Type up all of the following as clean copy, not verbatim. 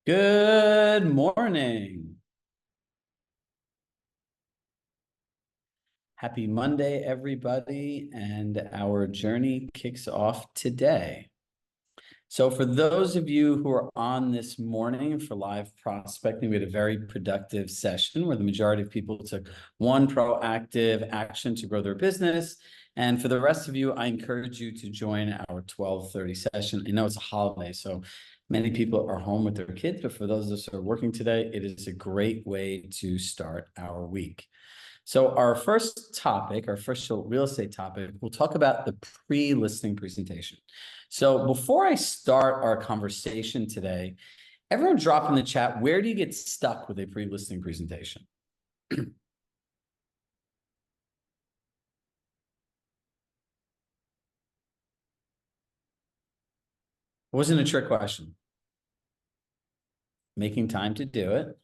Good morning. Happy Monday, everybody, and our journey kicks off today. So for those of you who are on this morning for live prospecting, we had a very productive session where the majority of people took one proactive action to grow their business. And for the rest of you, I encourage you to join our 12:30 session. I know it's a holiday, so many people are home with their kids, but for those of us who are working today, it is a great way to start our week. So our first topic, our first real estate topic, we'll talk about the pre-listing presentation. So before I start our conversation today, everyone drop in the chat, where do you get stuck with a pre-listing presentation? It wasn't a trick question. Making time to do it.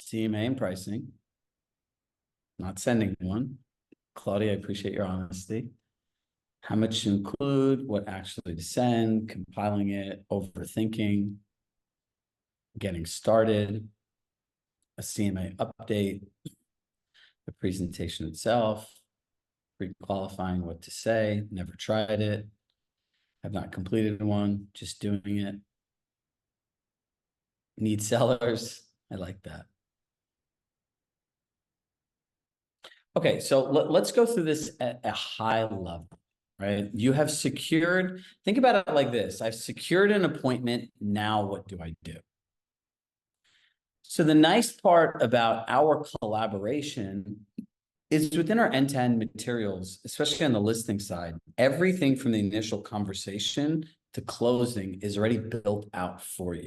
CMA and pricing. Not sending one. Claudia, I appreciate your honesty. How much to include, what actually to send, compiling it, overthinking, getting started, a CMA update, the presentation itself, pre-qualifying what to say, never tried it, have not completed one, just doing it. Need sellers. I like that. Okay, so let's go through this at a high level, right? You have secured, think about it like this. I've secured an appointment. Now what do I do? So the nice part about our collaboration is within our end-to-end materials, especially on the listing side, everything from the initial conversation to closing is already built out for you.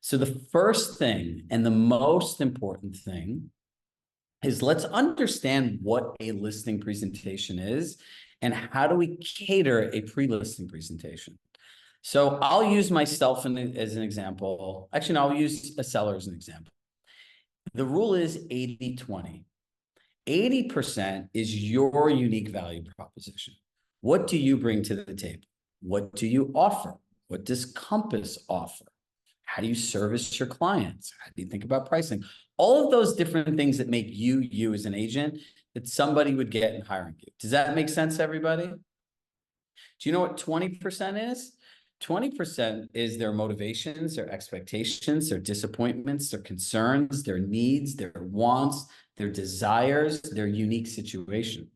So the first thing and the most important thing is let's understand what a listing presentation is and how do we cater a pre-listing presentation. So I'll use myself as an example. Actually, no, I'll use a seller as an example. The rule is 80-20. 80% is your unique value proposition. What do you bring to the table? What do you offer? What does Compass offer? How do you service your clients? How do you think about pricing? All of those different things that make you, you as an agent, that somebody would get in hiring you. Does that make sense, everybody? Do you know what 20% is? 20% is their motivations, their expectations, their disappointments, their concerns, their needs, their wants, their desires, their unique situation.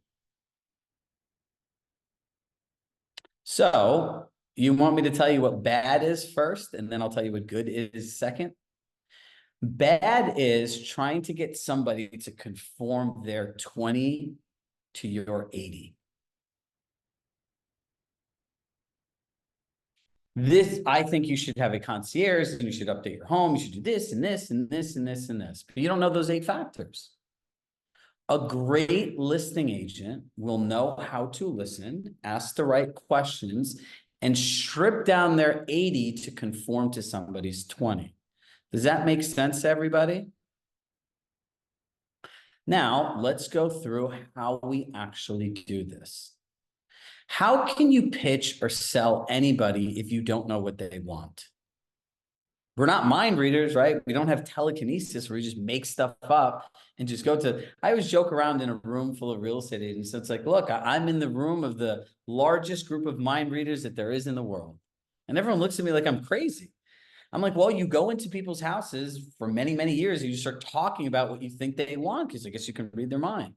So you want me to tell you what bad is first, and then I'll tell you what good is second? Bad is trying to get somebody to conform their 20 to your 80. This, I think you should have a concierge and you should update your home. You should do this and this and this and this and this, but you don't know those 8 factors. A great listing agent will know how to listen, ask the right questions, and strip down their 80 to conform to somebody's 20. Does that make sense to everybody? Now, let's go through how we actually do this. How can you pitch or sell anybody if you don't know what they want? We're not mind readers, right? We don't have telekinesis where we just make stuff up and just go to, I always joke around in a room full of real estate agents. So it's like, look, I'm in the room of the largest group of mind readers that there is in the world. And everyone looks at me like I'm crazy. I'm like, well, you go into people's houses for many, many years, and you start talking about what you think they want, because I guess you can read their mind.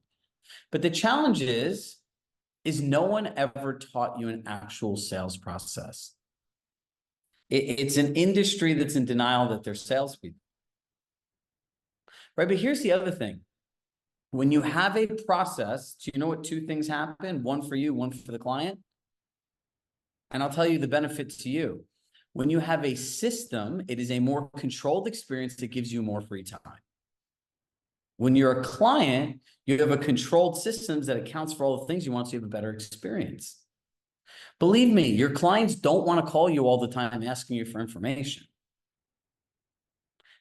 But the challenge is no one ever taught you an actual sales process. It's an industry that's in denial that they're salespeople. Right, but here's the other thing. When you have a process, do you know what 2 things happen? One for you, one for the client. And I'll tell you the benefit to you. When you have a system, it is a more controlled experience that gives you more free time. When you're a client, you have a controlled system that accounts for all the things you want, so you have a better experience. Believe me, your clients don't want to call you all the time asking you for information.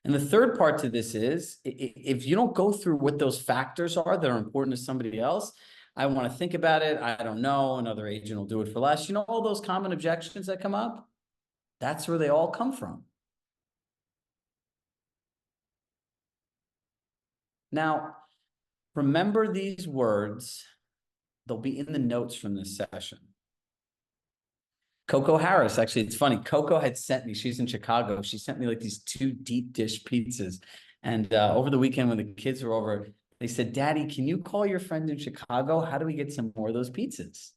And the third part to this is, if you don't go through what those factors are that are important to somebody else, I want to think about it. I don't know. Another agent will do it for less. You know, all those common objections that come up, that's where they all come from. Now, remember these words. They'll be in the notes from this session. Coco Harris, actually, it's funny. Coco had sent me, she's in Chicago. She sent me like these 2 deep dish pizzas. And over the weekend when the kids were over, they said, Daddy, can you call your friend in Chicago? How do we get some more of those pizzas?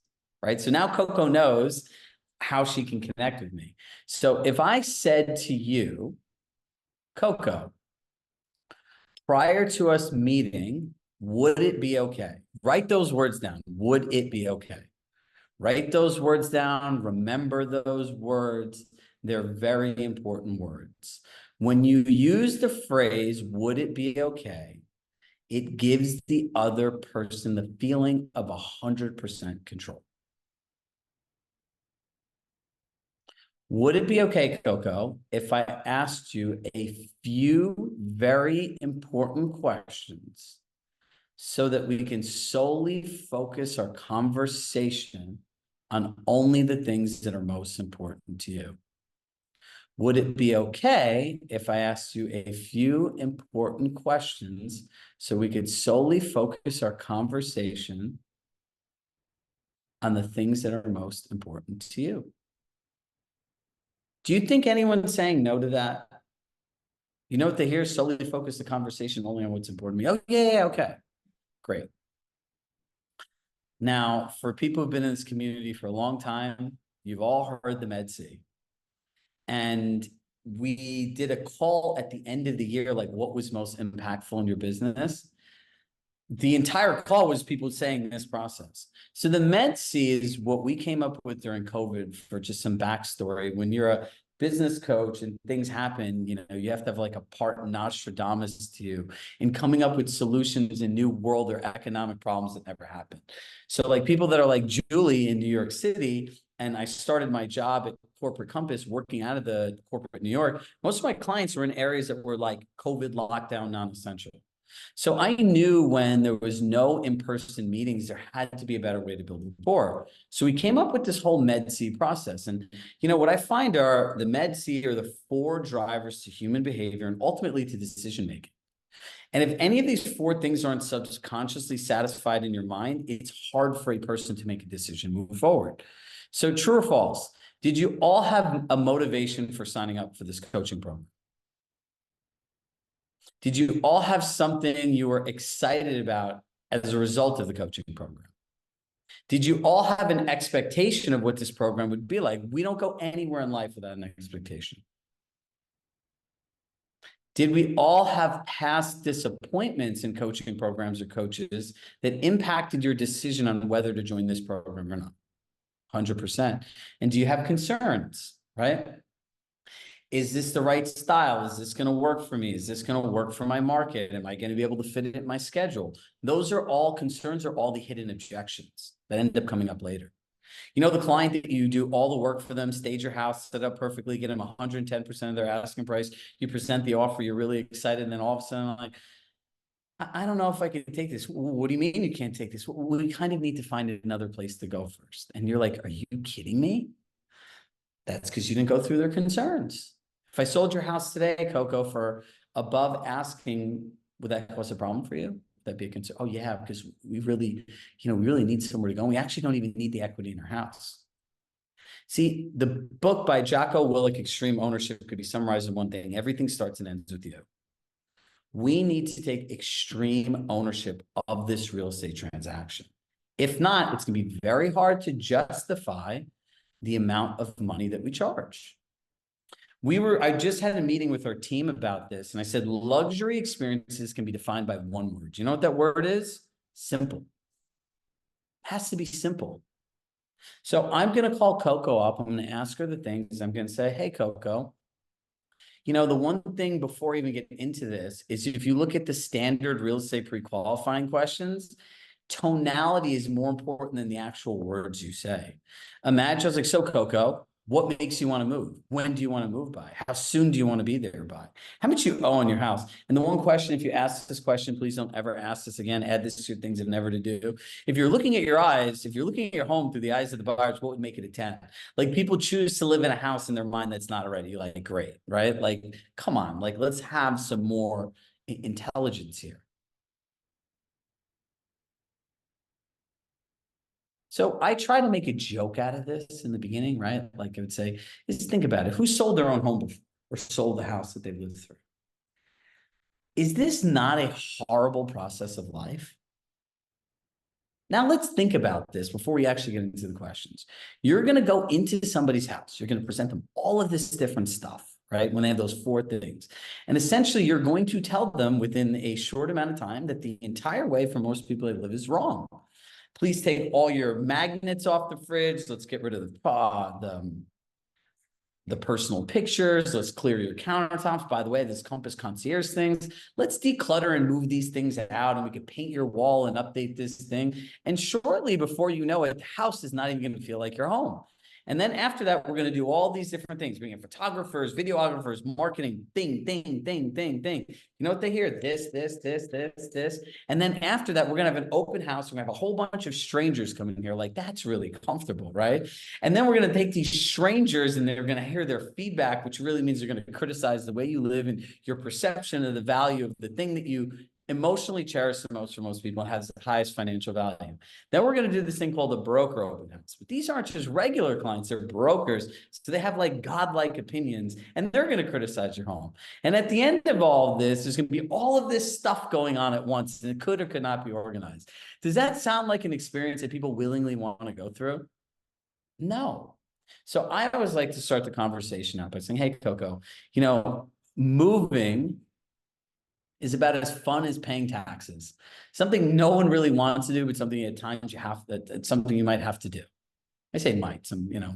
Right. So now Coco knows how she can connect with me. So if I said to you, Coco, prior to us meeting, would it be okay? Write those words down. Would it be okay? Write those words down. Remember those words. They're very important words. When you use the phrase, would it be okay? It gives the other person the feeling of 100% control. Would it be okay, Coco, if I asked you a few very important questions so that we can solely focus our conversation on only the things that are most important to you? Would it be okay if I asked you a few important questions so we could solely focus our conversation on the things that are most important to you? Do you think anyone's saying no to that? You know what they hear? Solely focus the conversation only on what's important to me. Oh, yeah, okay. Great. Now, for people who've been in this community for a long time, you've all heard the Med C. And we did a call at the end of the year, like what was most impactful in your business. The entire call was people saying this process. So the Med C is what we came up with during COVID. For just some backstory. When you're a business coach and things happen, you know, you have to have like a part Nostradamus to you in coming up with solutions in new world or economic problems that never happened. So like people that are like Julie in New York City, and I started my job at Corporate Compass working out of the corporate New York. Most of my clients were in areas that were like COVID lockdown, non-essential. So I knew when there was no in-person meetings, there had to be a better way to build rapport. So we came up with this whole Med C process. And, you know, what I find are the Med C are the 4 drivers to human behavior and ultimately to decision-making. And if any of these 4 things aren't subconsciously satisfied in your mind, it's hard for a person to make a decision, move forward. So true or false? Did you all have a motivation for signing up for this coaching program? Did you all have something you were excited about as a result of the coaching program? Did you all have an expectation of what this program would be like? We don't go anywhere in life without an expectation. Did we all have past disappointments in coaching programs or coaches that impacted your decision on whether to join this program or not? 100%. And do you have concerns, right? Is this the right style? Is this going to work for me? Is this going to work for my market? Am I going to be able to fit it in my schedule? Those are all concerns, are all the hidden objections that end up coming up later. You know, the client that you do all the work for them, stage your house, set up perfectly, get them 110% of their asking price. You present the offer, you're really excited. And then all of a sudden, I'm like, I don't know if I can take this. What do you mean you can't take this? We kind of need to find another place to go first. And you're like, are you kidding me? That's because you didn't go through their concerns. If I sold your house today, Coco, for above asking, would that cause a problem for you? That'd be a concern. Oh yeah, because we really, we really need somewhere to go. We actually don't even need the equity in our house. See, the book by Jocko Willink, Extreme Ownership, could be summarized in one thing. Everything starts and ends with you. We need to take extreme ownership of this real estate transaction. If not, it's going to be very hard to justify the amount of money that we charge. I just had a meeting with our team about this, and I said, luxury experiences can be defined by one word. Do you know what that word is? Simple. It has to be simple. So I'm going to call Coco up. I'm going to ask her the things. I'm going to say, hey, Coco, the one thing before I even get into this is if you look at the standard real estate pre-qualifying questions, tonality is more important than the actual words you say. Imagine, I was like, so Coco, What makes you want to move? When do you want to move by? How soon do you want to be there by? How much you owe on your house? And the one question, if you ask this question, please don't ever ask this again. Add this to your things of never to do. If you're looking at your eyes, if you're looking at your home through the eyes of the buyers, what would make it a 10? Like people choose to live in a house in their mind that's not already like great, right? Like, come on, like let's have some more intelligence here. So I try to make a joke out of this in the beginning, right? Like I would say, just think about it. Who sold their own home before or sold the house that they lived through? Is this not a horrible process of life? Now let's think about this before we actually get into the questions. You're going to go into somebody's house. You're going to present them all of this different stuff, right? When they have those four things. And essentially you're going to tell them within a short amount of time that the entire way for most people they live is wrong. Please take all your magnets off the fridge. Let's get rid of the personal pictures. Let's clear your countertops. By the way, this Compass Concierge things, let's declutter and move these things out, and we can paint your wall and update this thing. And shortly before you know it, the house is not even going to feel like your home. And then after that, we're going to do all these different things. Bring in photographers, videographers, marketing, thing. You know what they hear? This. And then after that, we're going to have an open house. We're going to have a whole bunch of strangers coming here. Like, that's really comfortable, right? And then we're going to take these strangers and they're going to hear their feedback, which really means they're going to criticize the way you live and your perception of the value of the thing that you emotionally cherish the most for most people and has the highest financial value. Then we're going to do this thing called a broker open house. But these aren't just regular clients, they're brokers. So they have like godlike opinions and they're going to criticize your home. And at the end of all of this, there's going to be all of this stuff going on at once and it could or could not be organized. Does that sound like an experience that people willingly want to go through? No. So I always like to start the conversation out by saying, hey, Coco, moving is about as fun as paying taxes. Something no one really wants to do, but something at times it's something you might have to do. I say might, and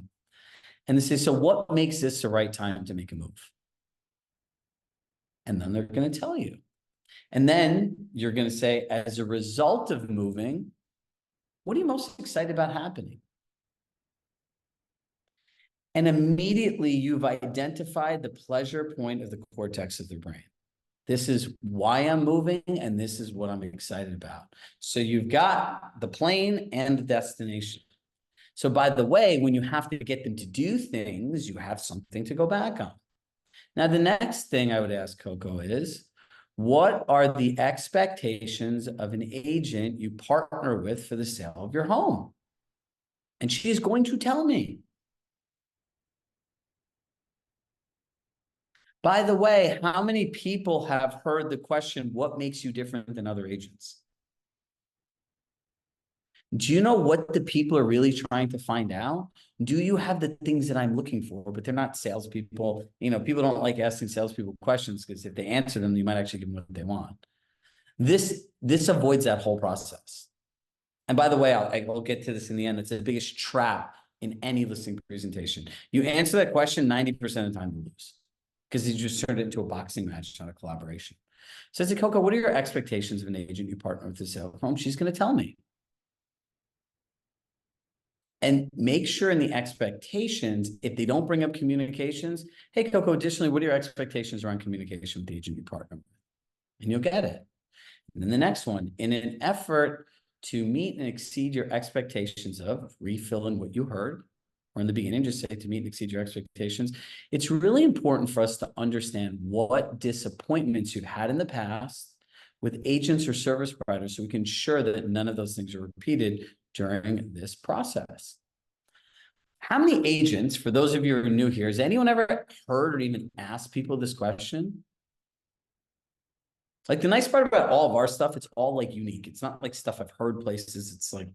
they say, so what makes this the right time to make a move? And then they're going to tell you. And then you're going to say, as a result of moving, what are you most excited about happening? And immediately you've identified the pleasure point of the cortex of the brain. This is why I'm moving, and this is what I'm excited about. So you've got the plane and the destination. So by the way, when you have to get them to do things, you have something to go back on. Now, the next thing I would ask Coco is, what are the expectations of an agent you partner with for the sale of your home? And she's going to tell me. By the way, how many people have heard the question, what makes you different than other agents? Do you know what the people are really trying to find out? Do you have the things that I'm looking for? But they're not salespeople. People don't like asking salespeople questions because if they answer them, you might actually give them what they want. This avoids that whole process. And by the way, I'll get to this in the end. It's the biggest trap in any listing presentation. You answer that question 90% of the time you lose because you just turned it into a boxing match, not a collaboration. So I said, Coco, what are your expectations of an agent you partner with to sell a home? She's going to tell me. And make sure in the expectations, if they don't bring up communications, hey, Coco, additionally, what are your expectations around communication with the agent you partner with? And you'll get it. And then the next one, in an effort to meet and exceed your expectations of, refill in what you heard, or in the beginning, just say to meet and exceed your expectations. It's really important for us to understand what disappointments you've had in the past with agents or service providers so we can ensure that none of those things are repeated during this process. How many agents, for those of you who are new here, has anyone ever heard or even asked people this question? Like the nice part about all of our stuff, it's all like unique. It's not like stuff I've heard places. It's like,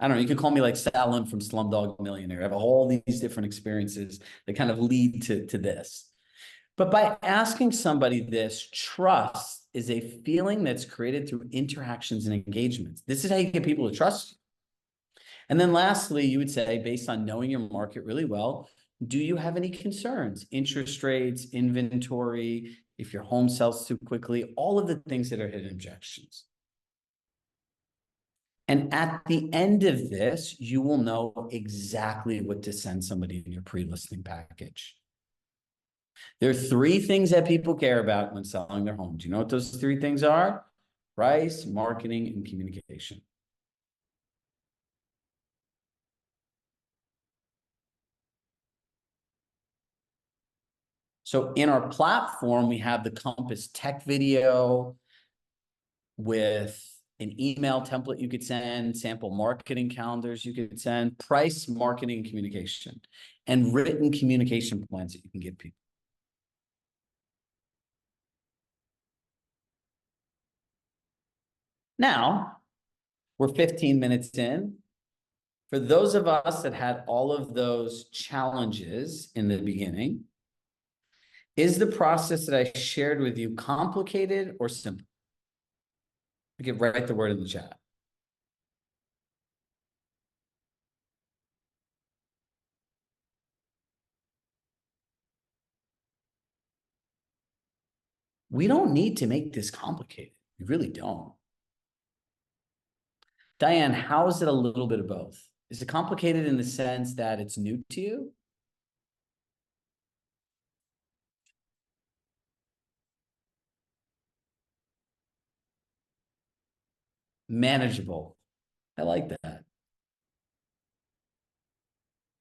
I don't know, you can call me like Salem from Slumdog Millionaire. I have all these different experiences that kind of lead to this. But by asking somebody this, trust is a feeling that's created through interactions and engagements. This is how you get people to trust you. And then lastly, you would say, based on knowing your market really well, do you have any concerns? Interest rates, inventory, if your home sells too quickly, all of the things that are hidden objections. And at the end of this, you will know exactly what to send somebody in your pre-listing package. There are three things that people care about when selling their home. Do you know what those three things are? Price, marketing, and communication. So in our platform, we have the Compass Tech video with an email template you could send, sample marketing calendars you could send, price, marketing, communication, and written communication plans that you can give people. Now, we're 15 minutes in. For those of us that had all of those challenges in the beginning, is the process that I shared with you complicated or simple? You can write the word in the chat. We don't need to make this complicated. We really don't. Diane, how is it a little bit of both? Is it complicated in the sense that it's new to you? Manageable. I like that.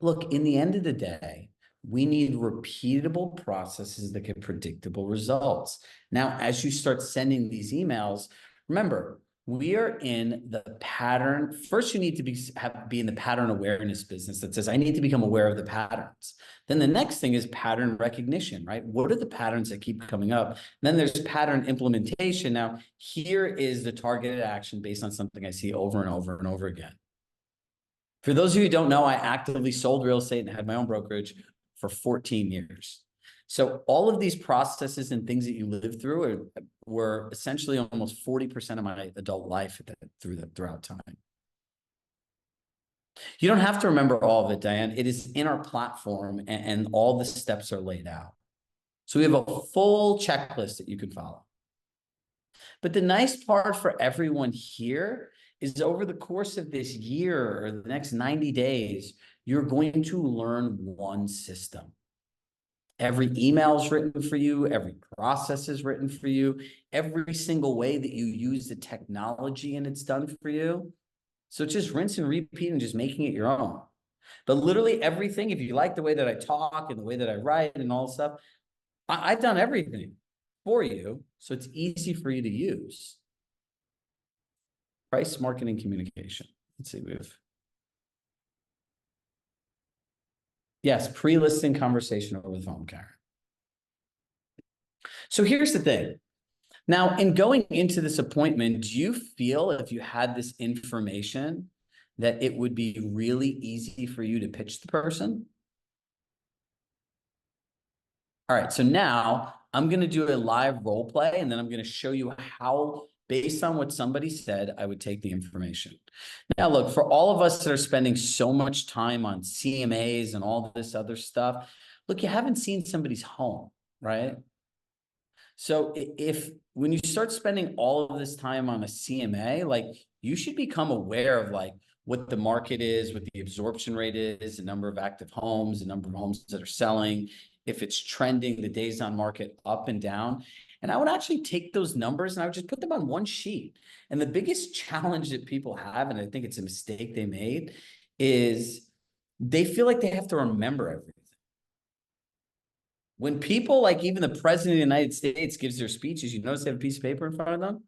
Look, in the end of the day, we need repeatable processes that get predictable results. Now, as you start sending these emails, remember, we are in the pattern. First, you need to be in the pattern awareness business that says, I need to become aware of the patterns. Then the next thing is pattern recognition, right? What are the patterns that keep coming up? And then there's pattern implementation. Now, here is the targeted action based on something I see over and over and over again. For those of you who don't know, I actively sold real estate and had my own brokerage for 14 years. So all of these processes and things that you live through were essentially almost 40% of my adult life throughout time. You don't have to remember all of it, Diane. It is in our platform and all the steps are laid out. So we have a full checklist that you can follow. But the nice part for everyone here is over the course of this year or the next 90 days, you're going to learn one system. Every email is written for you. Every process is written for you. Every single way that you use the technology and it's done for you. So just rinse and repeat and just making it your own. But literally everything, if you like the way that I talk and the way that I write and all stuff, I've done everything for you. So it's easy for you to use. Price, marketing, communication. Let's see, yes, pre-listing conversation over the phone, Karen. So here's the thing. Now, in going into this appointment, do you feel if you had this information that it would be really easy for you to pitch the person? All right, so now I'm going to do a live role play, and then I'm going to show you how, based on what somebody said, I would take the information. Now, look, for all of us that are spending so much time on CMAs and all this other stuff, look, you haven't seen somebody's home, right? So if when you start spending all of this time on a CMA, like you should become aware of like what the market is, what the absorption rate is, the number of active homes, the number of homes that are selling, if it's trending, the days on market up and down. And I would actually take those numbers and I would just put them on one sheet. And the biggest challenge that people have, and I think it's a mistake they made, is they feel like they have to remember everything. When people like even the president of the United States gives their speeches, you notice they have a piece of paper in front of them.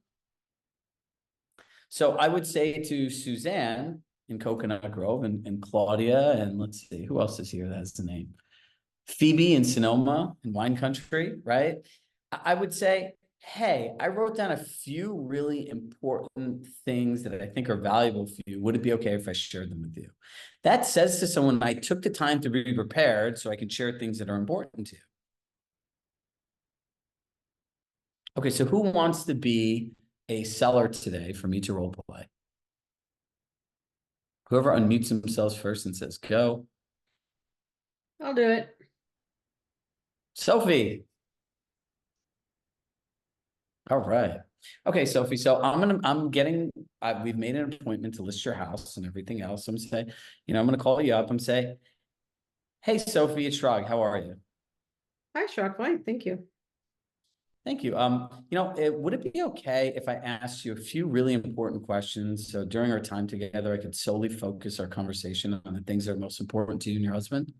So I would say to Suzanne in Coconut Grove and Claudia, and let's see, who else is here that has the name? Phoebe in Sonoma in Wine Country, right? I would say, hey, I wrote down a few really important things that I think are valuable for you. Would it be okay if I shared them with you? That says to someone, I took the time to be prepared so I can share things that are important to you. Okay, so who wants to be a seller today for me to role play? Whoever unmutes themselves first and says go. I'll do it. Sophie. All right. Okay, Sophie. So we've made an appointment to list your house and everything else. I'm say, I'm gonna call you up and say, hey, Sophie, it's Chirag. How are you? Hi, Shark. Fine, thank you. Thank you. Would it be okay if I asked you a few really important questions? So during our time together, I could solely focus our conversation on the things that are most important to you and your husband.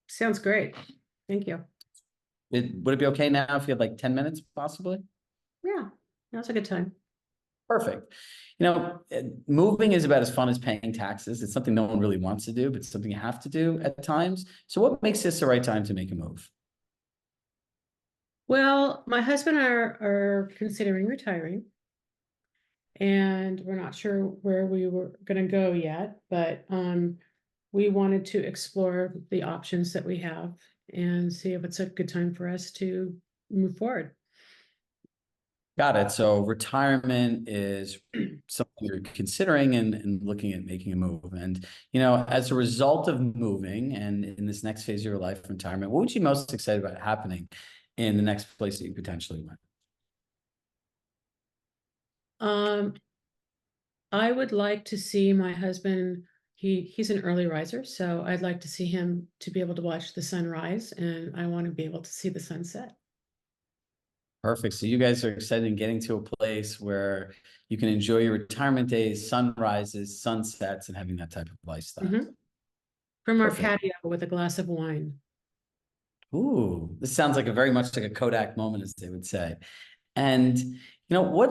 Sounds great. Thank you. Would it be okay now if you had like 10 minutes, possibly? Yeah, now's a good time. Perfect. Moving is about as fun as paying taxes. It's something no one really wants to do, but it's something you have to do at times. So what makes this the right time to make a move? Well, my husband and I are considering retiring, and we're not sure where we were going to go yet, but we wanted to explore the options that we have and see if it's a good time for us to move forward. Got it. So retirement is something you're considering and looking at making a move. And, as a result of moving and in this next phase of your life, retirement, what would you be most excited about happening in the next place that you potentially went? Um, I would like to see my husband, he's an early riser, so I'd like to see him to be able to watch the sunrise, and I want to be able to see the sunset. Perfect. So you guys are excited in getting to a place where you can enjoy your retirement days, sunrises, sunsets, and having that type of lifestyle. Mhm. From our Perfect. patio with a glass of wine. Ooh, this sounds like a very much like a Kodak moment, as they would say. And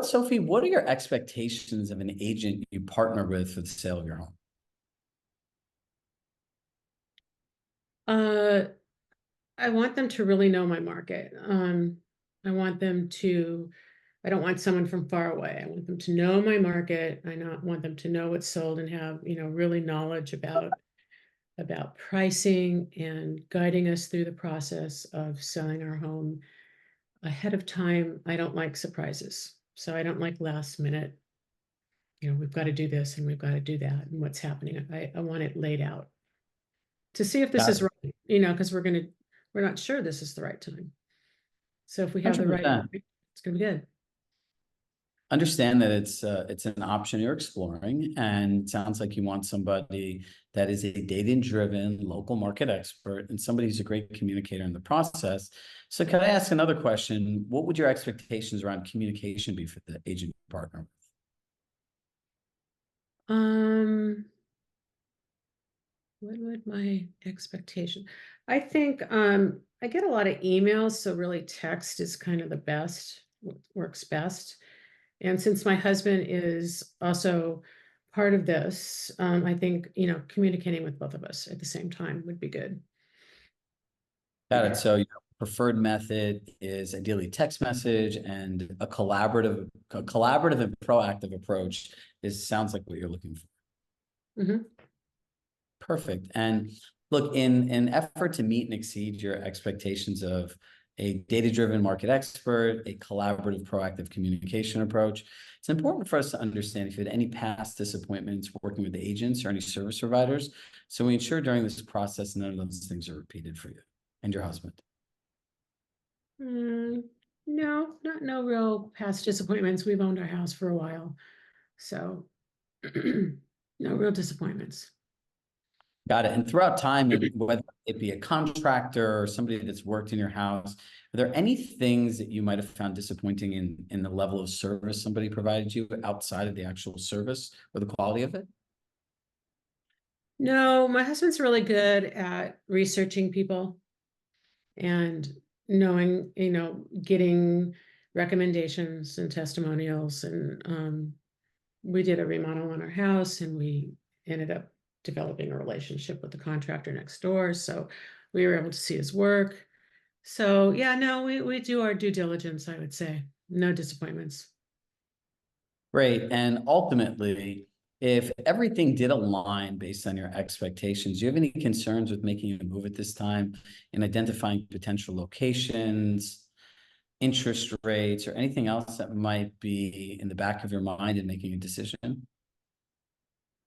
Sophie, what are your expectations of an agent you partner with for the sale of your home? Uh, I want them to really know my market. I want them to, I don't want someone from far away. I want them to know my market. I not want them to know what's sold and have, really knowledge about pricing and guiding us through the process of selling our home ahead of time. I don't like surprises. So I don't like last minute, we've got to do this and we've got to do that and what's happening. I want it laid out to see if this Got is it. right, because we're not sure this is the right time. So if we have the right, 100%. it's gonna be good. Understand that it's an option you're exploring, and it sounds like you want somebody that is a data-driven local market expert and somebody who's a great communicator in the process. So can I ask another question? What would your expectations around communication be for the agent partner? Um, what would my expectation? I think I get a lot of emails, so really text is kind of the best, works best. And since my husband is also part of this, I think, communicating with both of us at the same time would be good. Got it. So your preferred method is ideally text message, and a collaborative and proactive approach sounds like what you're looking for. Mhm. Perfect. And look, in an effort to meet and exceed your expectations of a data-driven market expert, a collaborative, proactive communication approach, it's important for us to understand if you had any past disappointments working with agents or any service providers. So we ensure during this process, none of those things are repeated for you and your husband. No, no real past disappointments. We've owned our house for a while, so no real disappointments. Got it. And throughout time, and whether it be a contractor or somebody that's worked in your house, are there any things that you might have found disappointing in the level of service somebody provided you outside of the actual service or the quality of it? No, my husband's really good at researching people and knowing, getting recommendations and testimonials. And we did a remodel on our house and we ended up developing a relationship with the contractor next door. So we were able to see his work. So yeah, no, we do our due diligence, I would say. No disappointments. Great. And ultimately, if everything did align based on your expectations, do you have any concerns with making a move at this time and identifying potential locations, interest rates, or anything else that might be in the back of your mind in making a decision?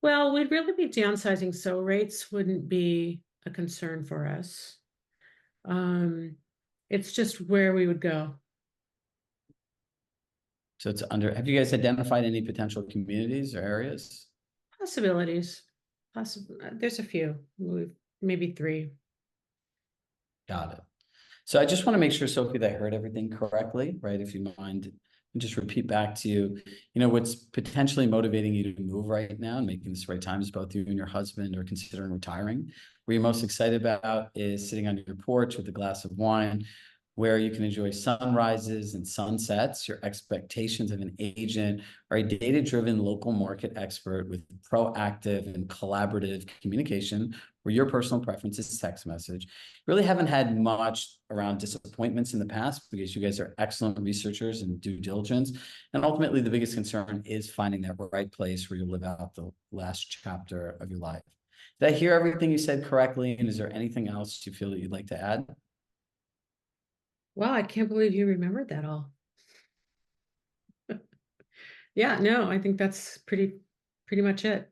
Well, we'd really be downsizing, so rates wouldn't be a concern for us. Um, it's just where we would go. So it's under, have you guys identified any potential communities or areas? Possibilities. There's a few, maybe three. Got it. So I just want to make sure, Sophie, that I heard everything correctly, right? If you mind, just repeat back to you, what's potentially motivating you to move right now and making this the right time is both you and your husband are considering retiring. What you're most excited about is sitting on your porch with a glass of wine, where you can enjoy sunrises and sunsets. Your expectations of an agent are a data-driven local market expert with proactive and collaborative communication, where your personal preference is text message. Really haven't had much around disappointments in the past because you guys are excellent researchers and due diligence. And ultimately, the biggest concern is finding that right place where you live out the last chapter of your life. Did I hear everything you said correctly? And is there anything else you feel that you'd like to add? Wow, I can't believe you remembered that all. Yeah, no, I think that's pretty much it.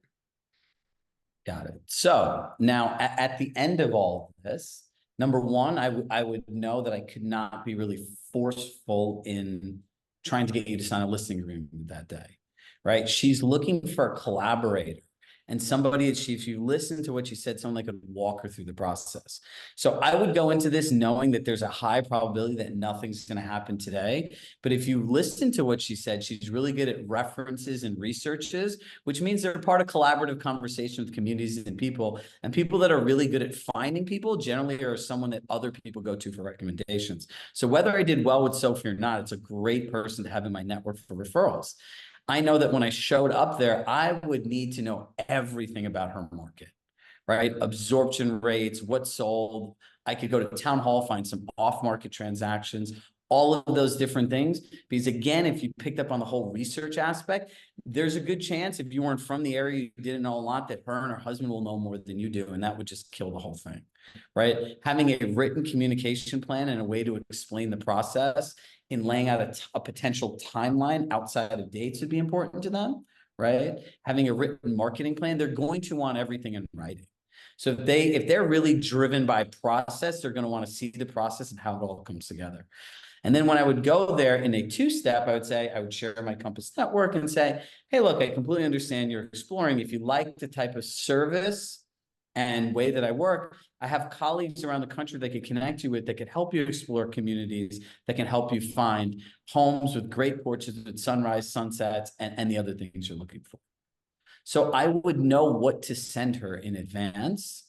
Got it. So now at the end of all of this, number one, I would know that I could not be really forceful in trying to get you to sign a listing agreement that day, right? She's looking for a collaborator and somebody that if you listen to what she said, someone that could walk her through the process. So I would go into this knowing that there's a high probability that nothing's going to happen today. But if you listen to what she said, she's really good at references and researches, which means they're part of collaborative conversation with communities and people that are really good at finding people generally are someone that other people go to for recommendations. So whether I did well with Sophie or not, it's a great person to have in my network for referrals. I know that when I showed up there, I would need to know everything about her market, right? Absorption rates, what sold. I could go to town hall, find some off-market transactions, all of those different things. Because again, if you picked up on the whole research aspect, there's a good chance if you weren't from the area, you didn't know a lot, that her and her husband will know more than you do. And that would just kill the whole thing, right? Having a written communication plan and a way to explain the process in laying out a potential timeline outside of dates would be important to them, right? Having a written marketing plan, they're going to want everything in writing. So if they're really driven by process, they're going to want to see the process and how it all comes together. And then when I would go there in a two-step, I would share my Compass network and say, hey, look, I completely understand you're exploring. If you like the type of service and way that I work, I have colleagues around the country that could connect you with, that could help you explore communities, that can help you find homes with great porches, with sunrise, sunsets, and the other things you're looking for. So I would know what to send her in advance,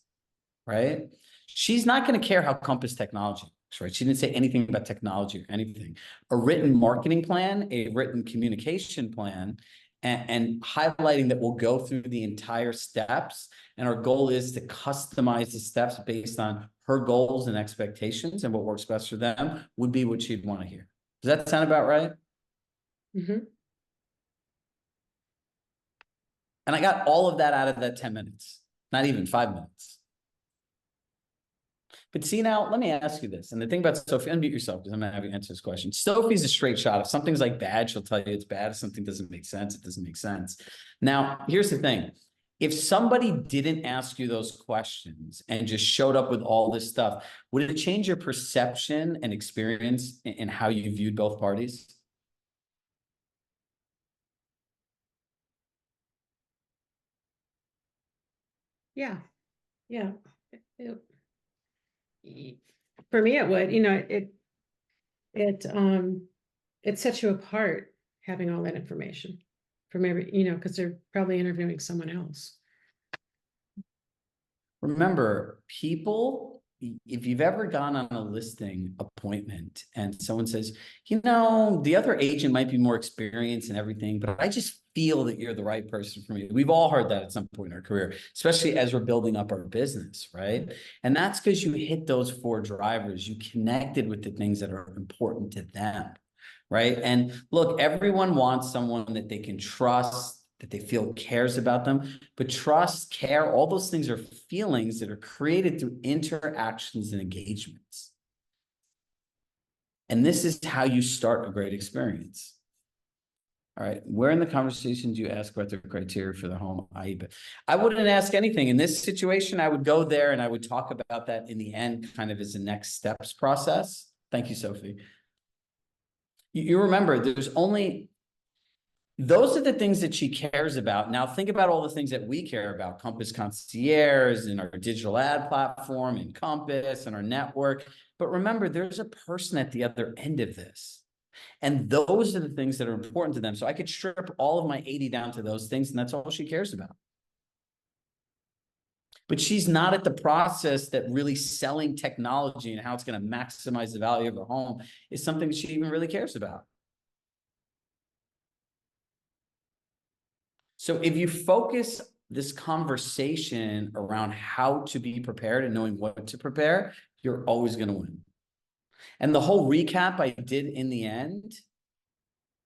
right? She's not going to care how Compass technology works, right? She didn't say anything about technology or anything. A written marketing plan, a written communication plan, and highlighting that we'll go through the entire steps. And our goal is to customize the steps based on her goals and expectations, and what works best for them would be what she'd want to hear. Does that sound about right? Mm-hmm. And I got all of that out of that 10 minutes, not even 5 minutes. But see, now, let me ask you this. And the thing about Sophie, unmute yourself because I'm not having to answer this question. Sophie's a straight shot. If something's like bad, she'll tell you it's bad. If something doesn't make sense, it doesn't make sense. Now, here's the thing. If somebody didn't ask you those questions and just showed up with all this stuff, would it change your perception and experience in how you viewed both parties? Yeah, yeah. For me, it would, it sets you apart having all that information from because they're probably interviewing someone else. Remember, people, if you've ever gone on a listing appointment and someone says, the other agent might be more experienced and everything, but I just feel that you're the right person for me. We've all heard that at some point in our career, especially as we're building up our business, right? And that's because you hit those 4 drivers. You connected with the things that are important to them, right? And look, everyone wants someone that they can trust, that they feel cares about them. But trust, care, all those things are feelings that are created through interactions and engagements. And this is how you start a great experience. All right. Where in the conversation do you ask about the criteria for the home? I wouldn't ask anything. In this situation, I would go there and I would talk about that in the end, kind of as a next steps process. Thank you, Sophie. You remember, there's only Those are the things that she cares about. Now think about all the things that we care about: Compass Concierge and our digital ad platform and Compass and our network. But remember, there's a person at the other end of this. And those are the things that are important to them. So I could strip all of my 80 down to those things, and that's all she cares about. But she's not at the process that really selling technology and how it's going to maximize the value of her home is something that she even really cares about. So if you focus this conversation around how to be prepared and knowing what to prepare, you're always going to win. And the whole recap I did in the end,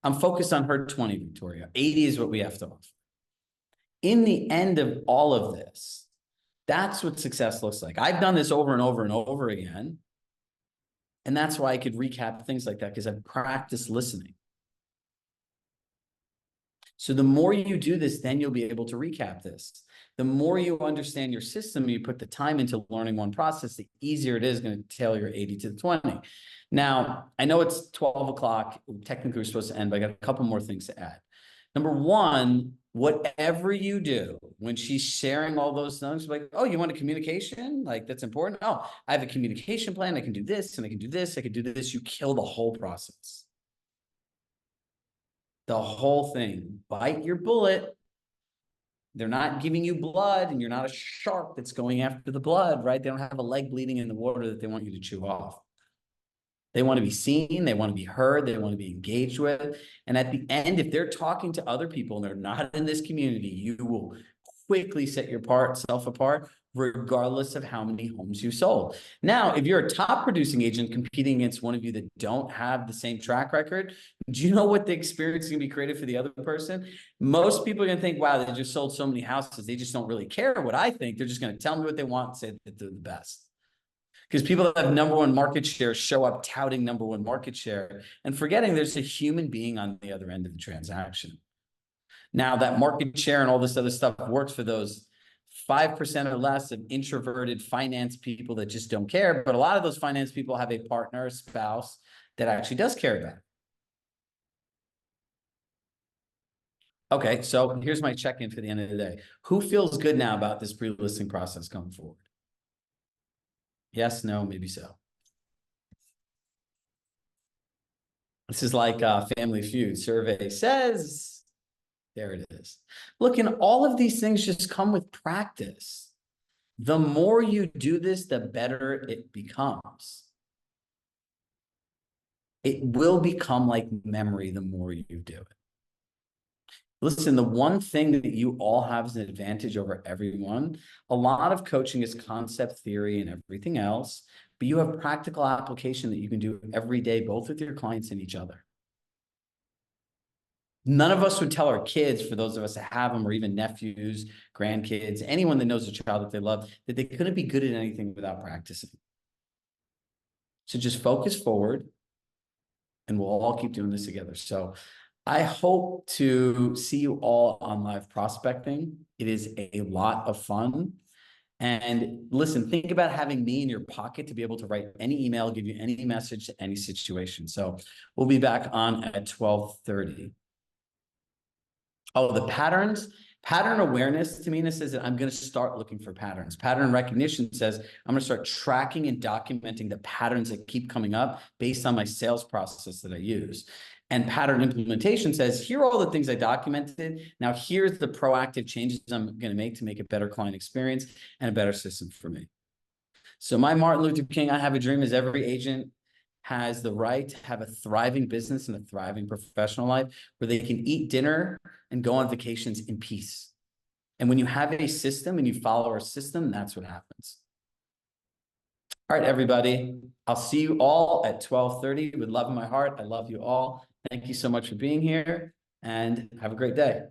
I'm focused on her 20, Victoria. 80 is what we have to offer. In the end of all of this, that's what success looks like. I've done this over and over and over again. And that's why I could recap things like that, because I've practiced listening. So the more you do this, then you'll be able to recap this. The more you understand your system, you put the time into learning one process, the easier it is going to tailor your 80 to the 20. Now, I know it's 12 o'clock. Technically, we're supposed to end, but I got a couple more things to add. Number one, whatever you do, when she's sharing all those things, like, oh, you want a communication? Like, that's important. Oh, I have a communication plan. I can do this and I can do this. I can do this. You kill the whole process. The whole thing. Bite your bullet. They're not giving you blood, and you're not a shark that's going after the blood, right? They don't have a leg bleeding in the water that they want you to chew off. They want to be seen. They want to be heard. They want to be engaged with. And at the end, if they're talking to other people and they're not in this community, you will quickly set yourself apart, regardless of how many homes you sold. Now, if you're a top producing agent competing against one of you that don't have the same track record, do you know what the experience is going to be created for the other person? Most people are going to think, wow, they just sold so many houses. They just don't really care what I think. They're just going to tell me what they want and say that they're the best. Because people that have number one market share show up touting number one market share and forgetting there's a human being on the other end of the transaction. Now, that market share and all this other stuff works for those 5% or less of introverted finance people that just don't care. But a lot of those finance people have a partner, a spouse that actually does care about it. Okay, so here's my check-in for the end of the day. Who feels good now about this pre-listing process going forward? Yes, no, maybe so. This is like Family Feud. Survey says, there it is. Look, and all of these things just come with practice. The more you do this, the better it becomes. It will become like memory the more you do it. Listen, the one thing that you all have as an advantage over everyone, a lot of coaching is concept theory and everything else, but you have practical application that you can do every day, both with your clients and each other. None of us would tell our kids, for those of us that have them, or even nephews, grandkids, anyone that knows a child that they love, that they couldn't be good at anything without practicing. So just focus forward, and we'll all keep doing this together. So I hope to see you all on live prospecting. It is a lot of fun. And listen, think about having me in your pocket to be able to write any email, give you any message to any situation. So we'll be back on at 12:30. Oh, the patterns. Pattern awareness to me says that I'm going to start looking for patterns. Pattern recognition says I'm going to start tracking and documenting the patterns that keep coming up based on my sales process that I use. And pattern implementation says, here are all the things I documented. Now here's the proactive changes I'm going to make a better client experience and a better system for me. So my Martin Luther King, I have a dream, is every agent has the right to have a thriving business and a thriving professional life where they can eat dinner and go on vacations in peace. And when you have a system and you follow our system, that's what happens. All right, everybody. I'll see you all at 12:30 with love in my heart. I love you all. Thank you so much for being here and have a great day.